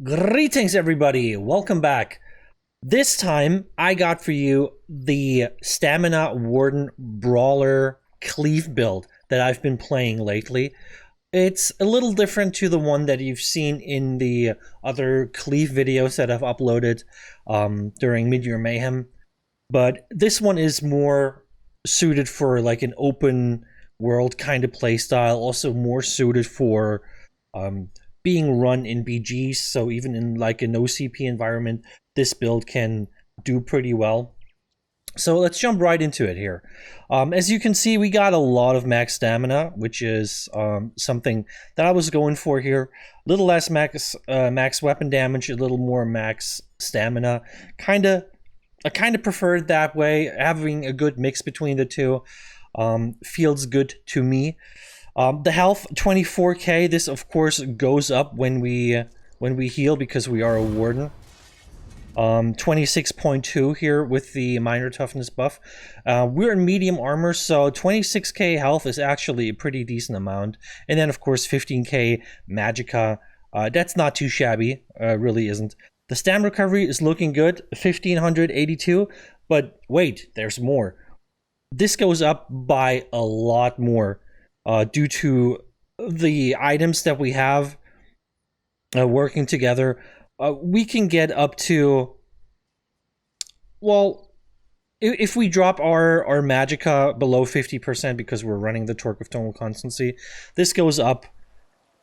Greetings, everybody. Welcome back. This time, I got for you the Stamina Warden Brawler Cleave build that I've been playing lately. It's a little different to the one that you've seen in the other Cleave videos that I've uploaded during Mid-Year Mayhem. But this one is more suited for like an open world kind of playstyle, also more suited for being run in BGs, so even in like a no CP environment, this build can do pretty well. So let's jump right into it here. As you can see, we got a lot of max stamina, which is something that I was going for here. A little less max weapon damage, a little more max stamina. I kind of prefer it that way. Having a good mix between the two feels good to me. The health 24k. This of course goes up when we heal because we are a warden. 26.2 here with the minor toughness buff. We're in medium armor, so 26k health is actually a pretty decent amount. And then of course 15k magicka. That's not too shabby, really isn't. The stam recovery is looking good, 1582. But wait, there's more. This goes up by a lot more. Due to the items that we have working together, we can get up to, well, if we drop our magicka below 50% because we're running the Torque of Tonal Constancy, this goes up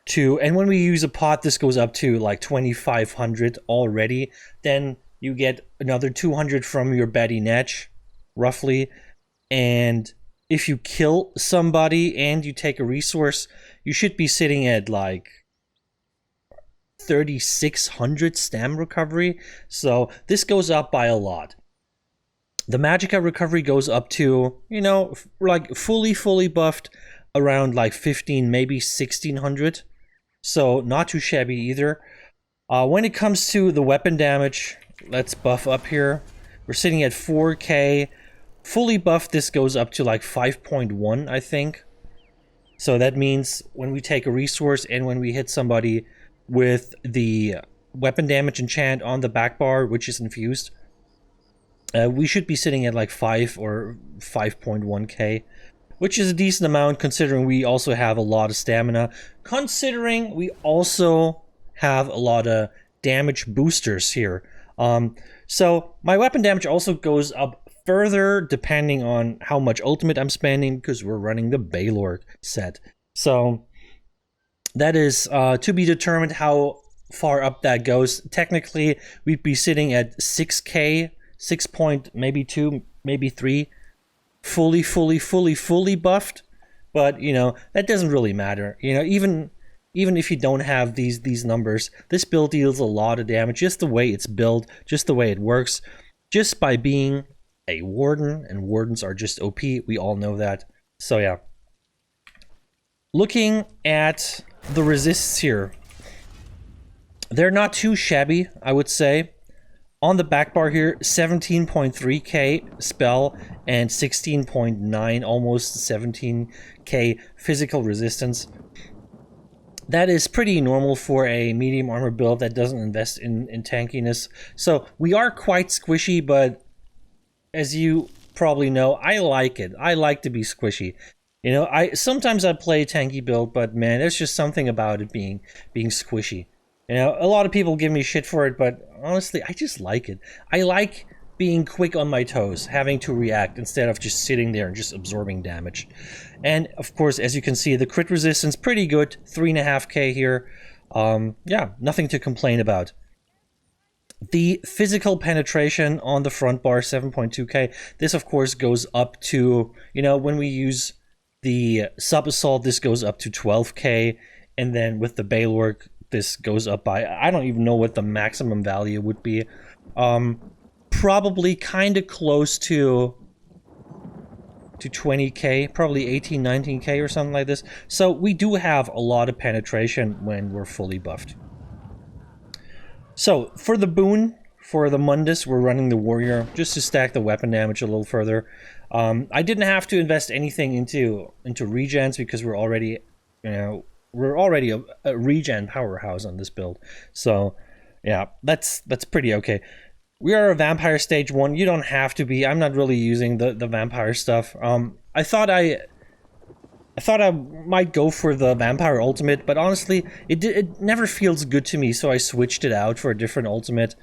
to, and when we use a pot, this goes up to like 2500 already. Then you get another 200 from your Betty Netch, roughly, and if you kill somebody and you take a resource, you should be sitting at like 3600 stam recovery. So this goes up by a lot. The magicka recovery goes up to, you know, like fully buffed around like 15, maybe 1600. So not too shabby either. When it comes to the weapon damage, let's buff up here. We're sitting at 4k. Fully buffed, this goes up to like 5.1, I think. So that means when we take a resource and when we hit somebody with the weapon damage enchant on the back bar, which is infused, we should be sitting at like 5 or 5.1k, which is a decent amount considering we also have a lot of stamina, considering we also have a lot of damage boosters here. So my weapon damage also goes up further depending on how much ultimate I'm spending because we're running the Baylor set. So that is to be determined how far up that goes. Technically, we'd be sitting at 6k, 6 point, maybe 2, maybe 3, fully buffed. But, you know, that doesn't really matter. You know, even if you don't have these numbers, this build deals a lot of damage, just the way it's built, just the way it works, just by being a warden, and wardens are just OP. We all know that. So yeah. Looking at the resists here, they're not too shabby, I would say. On the back bar here, 17.3k spell and 16.9, almost 17k physical resistance. That is pretty normal for a medium armor build that doesn't invest in tankiness. So we are quite squishy, but as you probably know, I like it. I like to be squishy. You know, sometimes I play a tanky build, but man, there's just something about it being squishy. You know, a lot of people give me shit for it, but honestly, I just like it. I like being quick on my toes, having to react instead of just sitting there and just absorbing damage. And of course, as you can see, the crit resistance pretty good, 3.5k here. Yeah, nothing to complain about. The physical penetration on the front bar, 7.2k. This, of course, goes up to, you know, when we use the sub-assault, this goes up to 12k. And then with the Baylor, this goes up by, I don't even know what the maximum value would be. Probably kind of close to 20k, probably 18, 19k or something like this. So we do have a lot of penetration when we're fully buffed. So, for the boon, for the Mundus, we're running the Warrior, just to stack the weapon damage a little further. I didn't have to invest anything into regens because we're already, you know, we're already a regen powerhouse on this build. So Yeah, that's pretty okay. We are a vampire stage 1. You don't have to be. I'm not really using the vampire stuff. I thought I might go for the vampire ultimate, but honestly, it never feels good to me, so I switched it out for a different ultimate.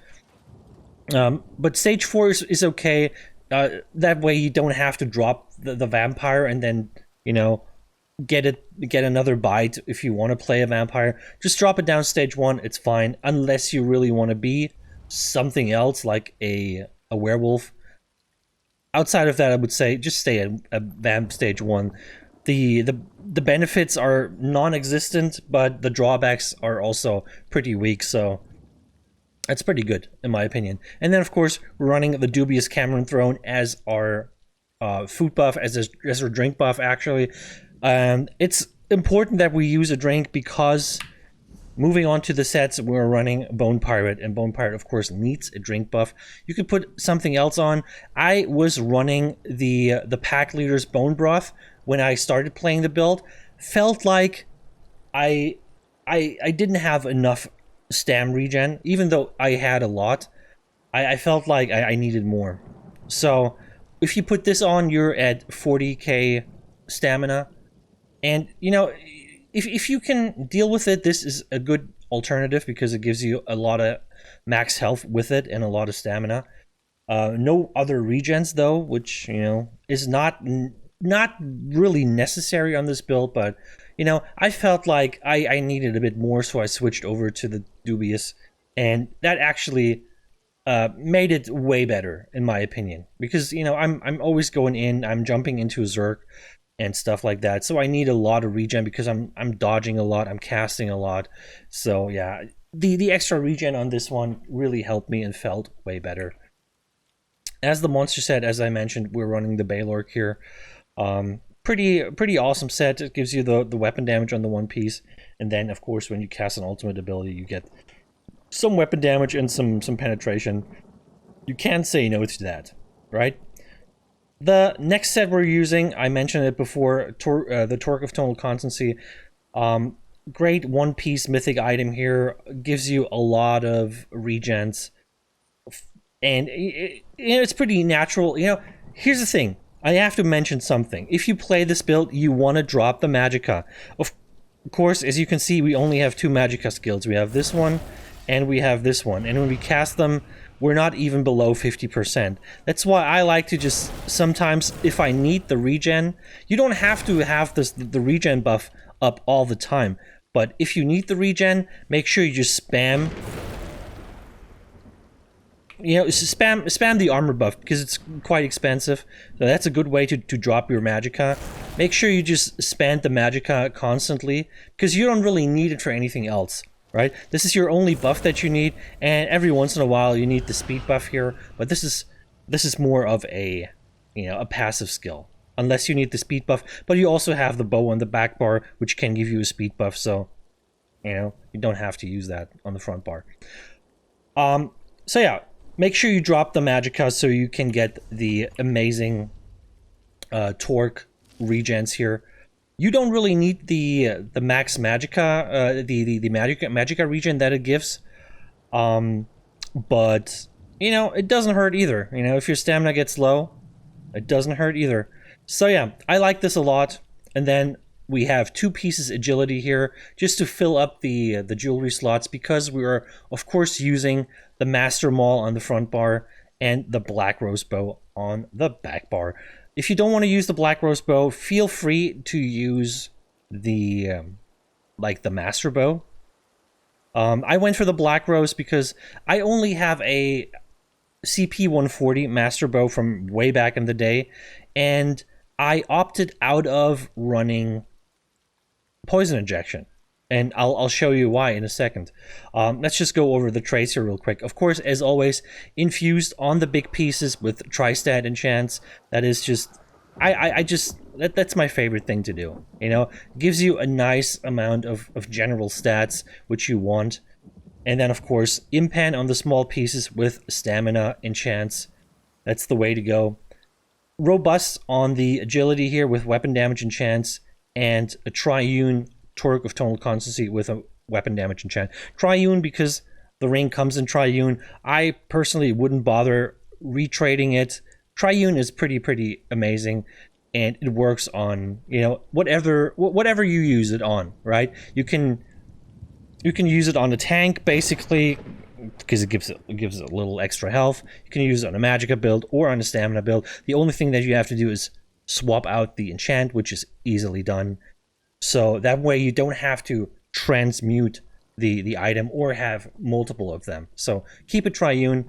But stage 4 is okay. That way you don't have to drop the vampire and then, you know, get another bite if you want to play a vampire. Just drop it down stage 1, it's fine, unless you really want to be something else like a werewolf. Outside of that, I would say just stay at a vamp stage 1. The benefits are non-existent, but the drawbacks are also pretty weak, so that's pretty good in my opinion. And then of course we're running the dubious Cameron Throne as our food buff, as our drink buff actually. It's important that we use a drink because moving on to the sets, we're running Bone Pirate, and Bone Pirate, of course, needs a drink buff. You could put something else on. I was running the Pack Leader's Bone Broth when I started playing the build. Felt like I didn't have enough stam regen, even though I had a lot. I felt like I needed more. So if you put this on, you're at 40k stamina, and you know, if you can deal with it, this is a good alternative because it gives you a lot of max health with it and a lot of stamina. No other regens though, which, you know, is not really necessary on this build, but you know, I felt like I needed a bit more, so I switched over to the dubious, and that actually made it way better in my opinion, because you know, I'm always going in, I'm jumping into a Zerk and stuff like that, so I need a lot of regen because I'm dodging a lot, I'm casting a lot. So yeah, the extra regen on this one really helped me and felt way better. As the monster set, as I mentioned, we're running the Baylork here. Pretty awesome set. It gives you the weapon damage on the one piece, and then of course when you cast an ultimate ability you get some weapon damage and some penetration. You can't say no to that, right? The next set we're using, I mentioned it before, the Torque of Tonal Constancy. Great one-piece mythic item here. Gives you a lot of regens. And it's pretty natural. You know, here's the thing. I have to mention something. If you play this build, you want to drop the Magicka. Of course, as you can see, we only have 2 Magicka skills. We have this one, and we have this one. And when we cast them, we're not even below 50%. That's why I like to just, sometimes, if I need the regen, you don't have to have the regen buff up all the time. But if you need the regen, make sure you just spam. You know, spam the armor buff because it's quite expensive. So that's a good way to drop your Magicka. Make sure you just spam the Magicka constantly because you don't really need it for anything else. Right? This is your only buff that you need, and every once in a while you need the speed buff here, but this is more of a, you know, a passive skill. Unless you need the speed buff, but you also have the bow on the back bar, which can give you a speed buff, so, you know, you don't have to use that on the front bar. So yeah, make sure you drop the Magicka so you can get the amazing torque regens here. You don't really need the max Magicka, the Magicka regen that it gives, but you know, it doesn't hurt either. You know, if your stamina gets low, it doesn't hurt either. So yeah, I like this a lot. And then we have 2 pieces agility here just to fill up the jewelry slots, because we are of course using the Master Maul on the front bar and the Black Rose Bow on the back bar. If you don't want to use the Black Rose Bow, feel free to use the like the Master Bow. I went for the Black Rose because I only have a CP 140 Master Bow from way back in the day, and I opted out of running poison injection. And I'll show you why in a second. Let's just go over the traits here real quick. Of course, as always, infused on the big pieces with Tristat enchants. That is just, that's my favorite thing to do. You know, gives you a nice amount of general stats, which you want. And then, of course, impan on the small pieces with stamina enchants. That's the way to go. Robust on the agility here with weapon damage enchants, and a triune Torque of Tonal Constancy with a weapon damage enchant. Triune because the ring comes in Triune. I personally wouldn't bother retrading it. Triune is pretty amazing, and it works on, you know, whatever you use it on, right? You can use it on a tank basically, because it gives it a little extra health. You can use it on a magicka build or on a stamina build. The only thing that you have to do is swap out the enchant, which is easily done. So that way you don't have to transmute the item or have multiple of them. So keep it Triune.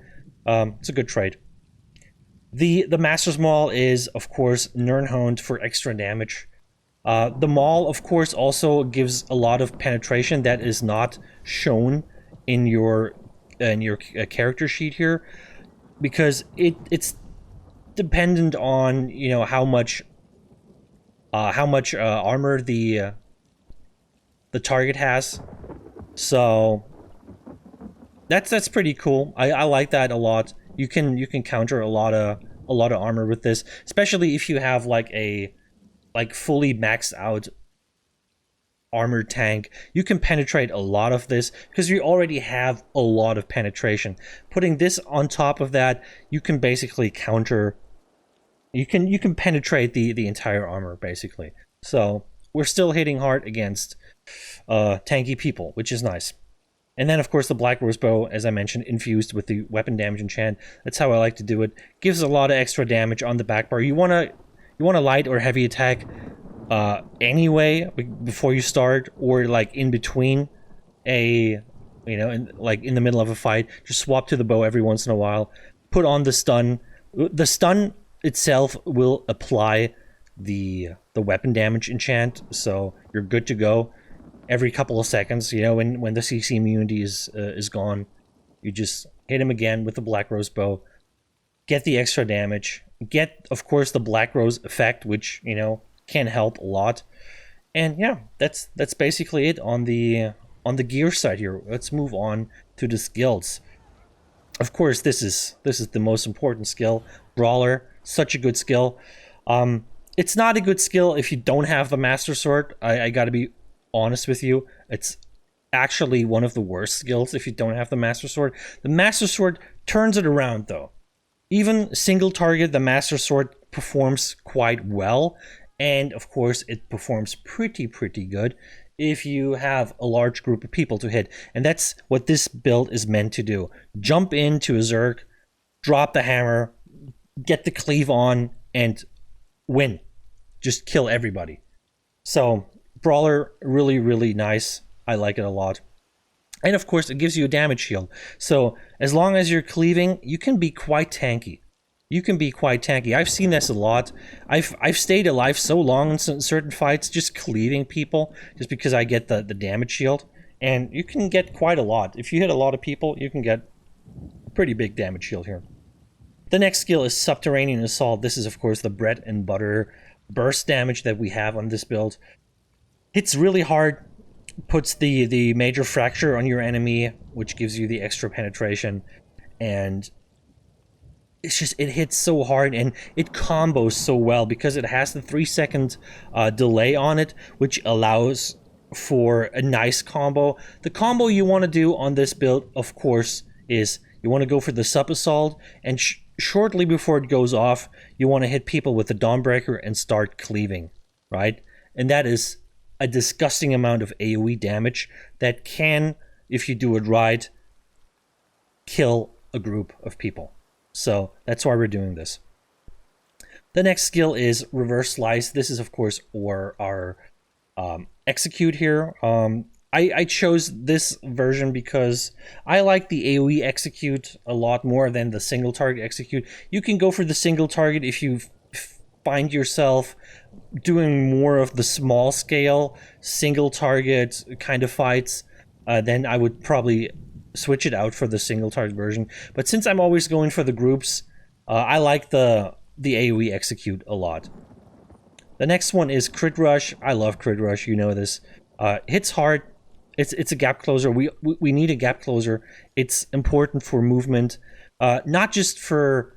It's a good trade. The Master's Maul is, of course, Nirnhoned for extra damage. The Maul, of course, also gives a lot of penetration that is not shown in your character sheet here, because it's dependent on, you know, how much armor the target has. So that's pretty cool. I like that a lot. You can counter a lot of armor with this, especially if you have like a fully maxed out armored tank. You can penetrate a lot of this because you already have a lot of penetration. Putting this on top of that, you can basically counter. You can penetrate the entire armor basically. So we're still hitting hard against tanky people, which is nice. And then, of course, the Black Rose Bow, as I mentioned, infused with the weapon damage enchant. That's how I like to do it. Gives a lot of extra damage on the back bar. You wanna light or heavy attack anyway before you start, or like in between a, you know, like in the middle of a fight. Just swap to the bow every once in a while. Put on the stun. The stun itself will apply the weapon damage enchant, so you're good to go. Every couple of seconds, you know, when the CC immunity is gone, you just hit him again with the Black Rose Bow, get the extra damage, get, of course, the Black Rose effect, which, you know, can help a lot. And yeah, that's basically it on the gear side here. Let's move on to the skills. Of course, this is the most important skill, Brawler. Such a good skill. It's not a good skill if you don't have the Master Sword. I gotta be honest with you. It's actually one of the worst skills if you don't have the Master Sword. The Master Sword turns it around though. Even single target, the Master Sword performs quite well, and of course it performs pretty good if you have a large group of people to hit, and that's what this build is meant to do. Jump into a Zerg, drop the hammer, get the cleave on, and win. Just kill everybody. So Brawler, really nice. I like it a lot. And of course, it gives you a damage shield. So as long as you're cleaving, you can be quite tanky. I've seen this a lot. I've stayed alive so long in certain fights just cleaving people, just because I get the damage shield. And you can get quite a lot. If you hit a lot of people, you can get a pretty big damage shield here. The next skill is Subterranean Assault. This is, of course, the bread and butter burst damage that we have on this build. Hits really hard, puts the major fracture on your enemy, which gives you the extra penetration, and it's just, it hits so hard and it combos so well because it has the 3-second delay on it, which allows for a nice combo. The combo you want to do on this build, of course, is you want to go for the Sub Assault, and shortly before it goes off, you want to hit people with the Dawnbreaker and start cleaving, right? And that is a disgusting amount of AoE damage that can, if you do it right, kill a group of people. So that's why we're doing this. The next skill is Reverse Slice. This is, of course, our execute here. I chose this version because I like the AoE execute a lot more than the single target execute. You can go for the single target if you find yourself doing more of the small scale single target kind of fights, then I would probably switch it out for the single target version. But since I'm always going for the groups, I like the AoE execute a lot. The next one is Crit Rush. I love Crit Rush, you know this. Hits hard. It's a gap closer. We need a gap closer. It's important for movement, not just for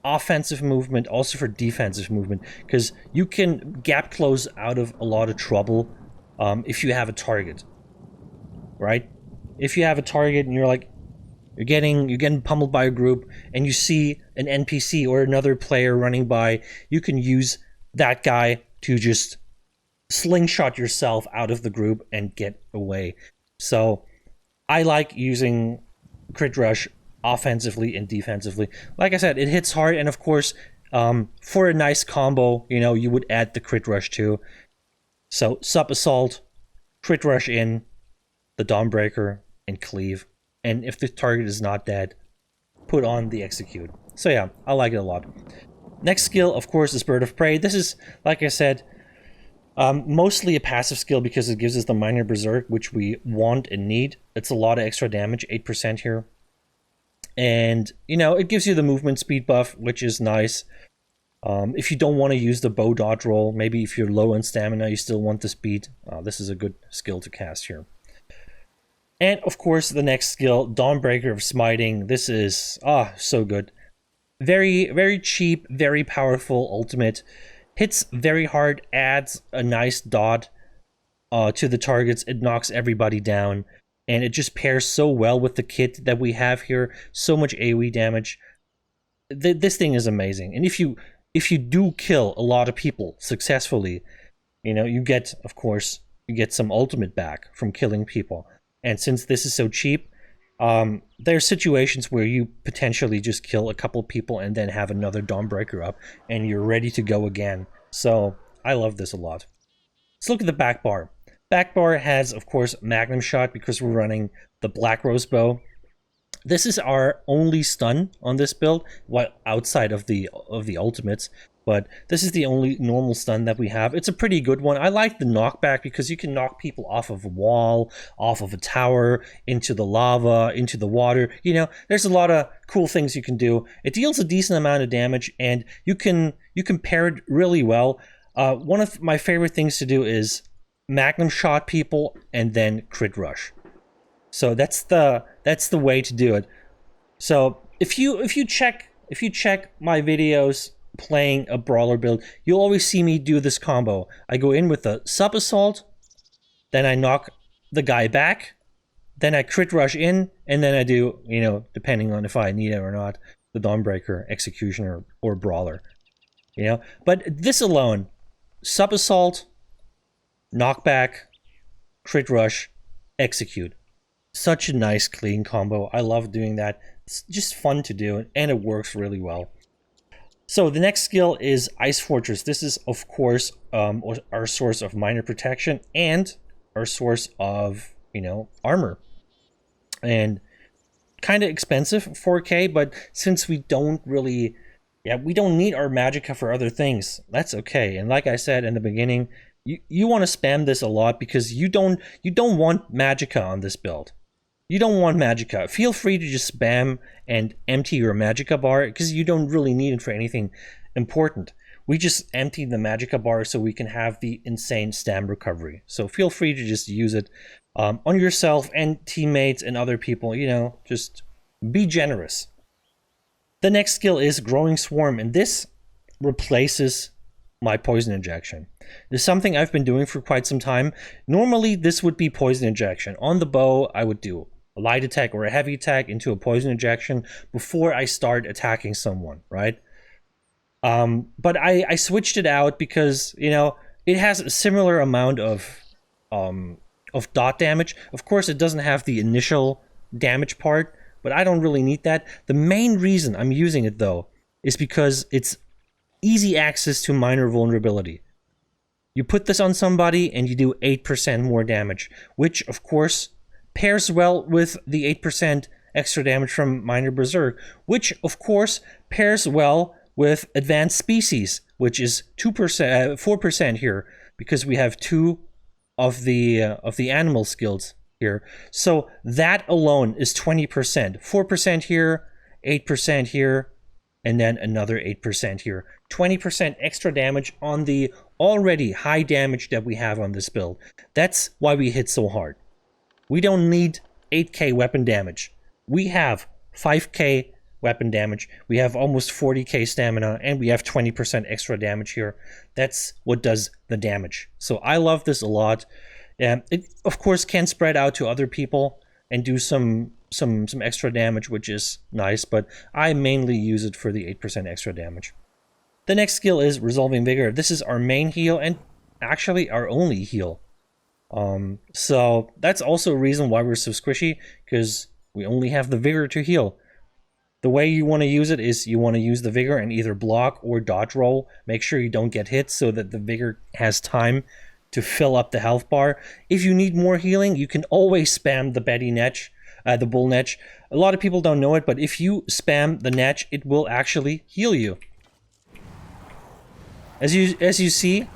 offensive movement, also for defensive movement, because you can gap close out of a lot of trouble if you have a target, right? If you have a target and you're like, you're getting pummeled by a group, and you see an NPC or another player running by, you can use that guy to just slingshot yourself out of the group and get away. So I like using Crit Rush offensively and defensively. Like I said, it hits hard, and of course, for a nice combo, you know, you would add the Crit Rush too. So Sub Assault, Crit Rush in, the Dawnbreaker, and Cleave. And if the target is not dead, put on the Execute. So yeah, I like it a lot. Next skill, of course, is Bird of Prey. This is, like I said, mostly a passive skill because it gives us the Minor Berserk, which we want and need. It's a lot of extra damage, 8% here. And, you know, it gives you the movement speed buff, which is nice. If you don't want to use the bow dodge roll, maybe if you're low on stamina, you still want the speed, this is a good skill to cast here. And, of course, the next skill, Dawnbreaker of Smiting. This is, so good. Very, very cheap, very powerful ultimate. Hits very hard, adds a nice dot to the targets. It knocks everybody down. And it just pairs so well with the kit that we have here. So much AoE damage. This thing is amazing. And if you do kill a lot of people successfully, you know, you get, of course, you get some ultimate back from killing people. And since this is so cheap, there are situations where you potentially just kill a couple people and then have another Dawnbreaker up, and you're ready to go again. So I love this a lot. Let's look at the back bar. Back bar has, of course, Magnum Shot because we're running the Black Rose Bow. This is our only stun on this build, while outside of the ultimates. But this is the only normal stun that we have. It's a pretty good one. I like the knockback because you can knock people off of a wall, off of a tower, into the lava, into the water. You know, there's a lot of cool things you can do. It deals a decent amount of damage, and you can pair it really well. One of my favorite things to do is Magnum Shot people and then Crit Rush. So that's the way to do it. So if you check my videos playing a brawler build, you'll always see me do this combo. I go in with a Sub Assault, then I knock the guy back, then I Crit Rush in, and then I do, you know, depending on if I need it or not, the Dawnbreaker, Executioner, or Brawler. You know, but this alone, Sub Assault, knockback, Crit Rush, Execute. Such a nice clean combo. I love doing that. It's just fun to do, and it works really well. So the next skill is Ice Fortress. This is, of course, our source of minor protection and our source of, you know, armor. And kind of expensive, 4K, but since we don't really, we don't need our magicka for other things, that's okay. And like I said in the beginning, you want to spam this a lot because you don't want magicka on this build. You don't want magicka. Feel free to just spam and empty your magicka bar because you don't really need it for anything important. We just emptied the magicka bar so we can have the insane stam recovery. So feel free to just use it on yourself and teammates and other people. You know, just be generous. The next skill is Growing Swarm, and this replaces my poison injection. This is something I've been doing for quite some time. Normally, this would be poison injection. On the bow, I would do a light attack or a heavy attack into a poison injection before I start attacking someone, right? But I switched it out because, you know, it has a similar amount of dot damage. Of course, it doesn't have the initial damage part, but I don't really need that. The main reason I'm using it, though, is because it's easy access to minor vulnerability. You put this on somebody and you do 8% more damage, which, of course, pairs well with the 8% extra damage from Minor Berserk, which, of course, pairs well with Advanced Species, which is 4% here, because we have 2 of the animal skills here. So that alone is 20%. 4% here, 8% here, and then another 8% here. 20% extra damage on the already high damage that we have on this build. That's why we hit so hard. We don't need 8k weapon damage. We have 5k weapon damage. We have almost 40k stamina, and we have 20% extra damage here. That's what does the damage. So I love this a lot. It, of course, can spread out to other people and do some some extra damage, which is nice, but I mainly use it for the 8% extra damage. The next skill is Resolving Vigor. This is our main heal and actually our only heal. So that's also a reason why we're so squishy, because we only have the Vigor to heal. The way you want to use it is you want to use the Vigor and either block or dodge roll. Make sure you don't get hit so that the Vigor has time to fill up the health bar. If you need more healing, you can always spam the Betty Netch, the Bull Netch. A lot of people don't know it, but if you spam the Netch, it will actually heal you. As you see,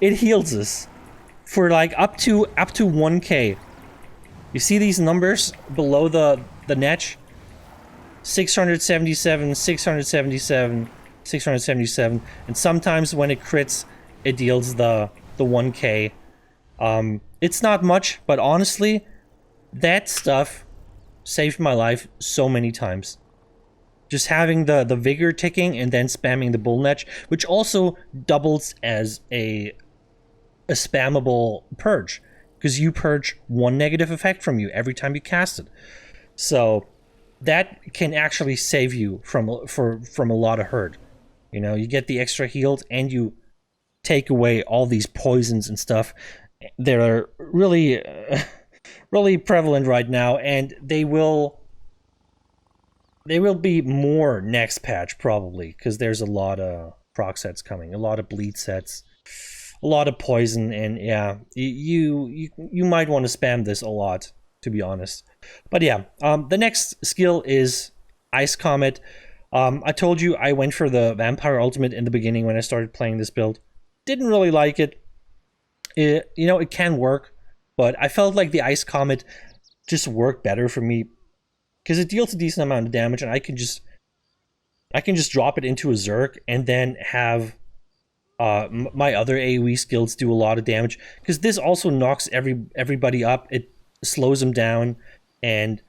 it heals us for like up to 1k. You see these numbers below the Netch? 677, 677, 677, and sometimes when it crits, it deals the 1k. It's not much, but honestly, that stuff saved my life so many times. Just having the Vigor ticking and then spamming the Bull Netch, which also doubles as a spammable purge, because you purge one negative effect from you every time you cast it. So that can actually save you from a lot of hurt. You know, you get the extra heals and you take away all these poisons and stuff. They're really really prevalent right now, and they will be more next patch probably, because there's a lot of proc sets coming, a lot of bleed sets, a lot of poison, and yeah, you might want to spam this a lot, to be honest. But yeah, the next skill is Ice Comet. I told you I went for the Vampire Ultimate in the beginning when I started playing this build. Didn't really like it. You know, it can work, but I felt like the Ice Comet just worked better for me, because it deals a decent amount of damage, and I can just drop it into a Zerk and then have my other AoE skills do a lot of damage, because this also knocks everybody up. It slows them down, and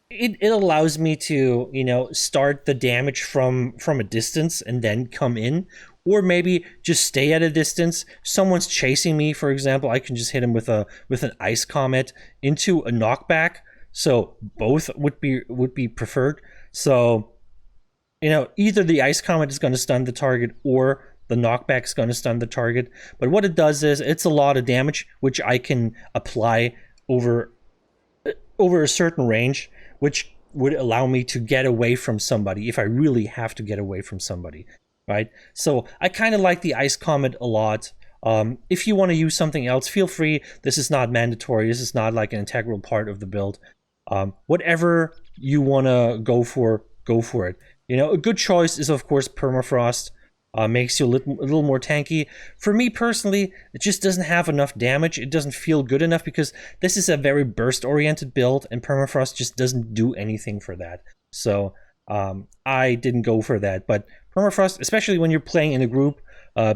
it allows me to, you know, start the damage from a distance and then come in, or maybe just stay at a distance. Someone's chasing me, for example, I can just hit him with an Ice Comet into a knockback. So both would be preferred. So, you know, either the Ice Comet is going to stun the target or the knockback is going to stun the target. But what it does is it's a lot of damage, which I can apply over a certain range, which would allow me to get away from somebody if I really have to get away from somebody, right? So I kind of like the Ice Comet a lot. If you want to use something else, feel free. This is not mandatory. This is not like an integral part of the build. Whatever you want to go for it. You know, a good choice is, of course, Permafrost. Makes you a little more tanky. For me personally, it just doesn't have enough damage. It doesn't feel good enough, because this is a very burst-oriented build, and Permafrost just doesn't do anything for that. So I didn't go for that. But Permafrost, especially when you're playing in a group,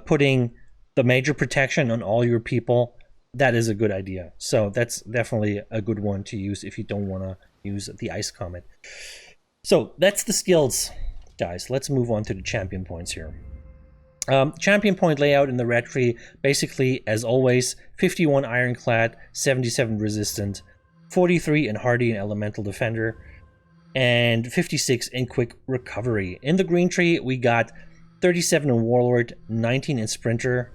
putting the major protection on all your people, that is a good idea. So that's definitely a good one to use if you don't want to use the Ice Comet. So that's the skills, guys. Let's move on to the champion points here. Champion point layout in the red tree, basically, as always, 51 Ironclad, 77 Resistant, 43 in Hardy and Elemental Defender, and 56 in Quick Recovery. In the green tree, we got 37 in Warlord, 19 in Sprinter,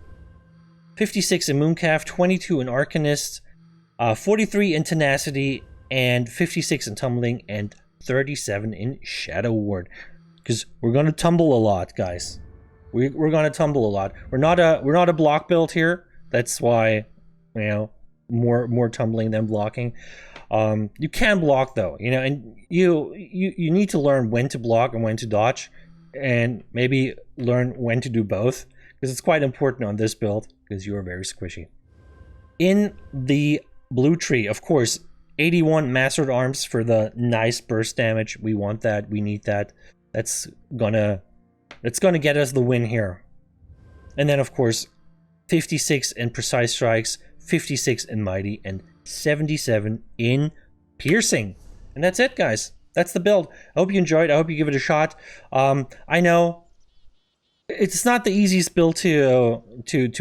56 in Mooncalf, 22 in Arcanist, 43 in Tenacity, and 56 in Tumbling, and 37 in Shadow Ward. Because we're going to tumble a lot, guys. We're going to tumble a lot. We're not a block build here. That's why, you know, more tumbling than blocking. You can block though, you know, and you need to learn when to block and when to dodge, and maybe learn when to do both, because it's quite important on this build, because you are very squishy. In the blue tree, of course, 81 Mastered Arms for the nice burst damage. We want that. We need that. That's gonna get us the win here. And then, of course, 56 in Precise Strikes, 56 in Mighty, and 77 in Piercing. And that's it, guys. That's the build. I hope you enjoyed. I hope you give it a shot. I know It's not the easiest build to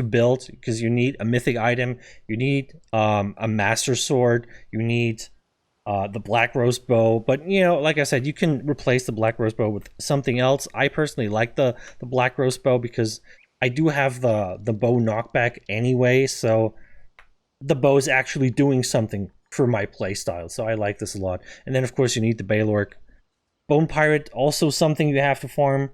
build because you need a mythic item, you need a master sword, you need the black rose bow. But you know, like I said, you can replace the black rose bow with something else. I personally like the black rose bow because I do have the bow knockback anyway, so the bow is actually doing something for my playstyle. So I like this a lot. And then of course you need the Baylork. Bone Pirate, also something you have to farm.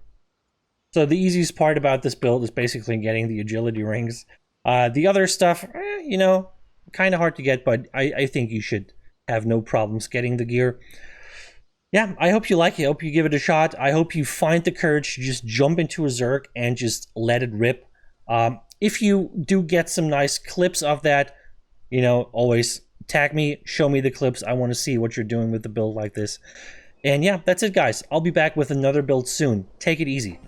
So the easiest part about this build is basically getting the agility rings. The other stuff, you know, kind of hard to get, but I think you should have no problems getting the gear. Yeah, I hope you like it. I hope you give it a shot. I hope you find the courage to just jump into a Zerg and just let it rip. If you do get some nice clips of that, you know, always tag me, show me the clips. I want to see what you're doing with the build like this. And yeah, that's it, guys. I'll be back with another build soon. Take it easy.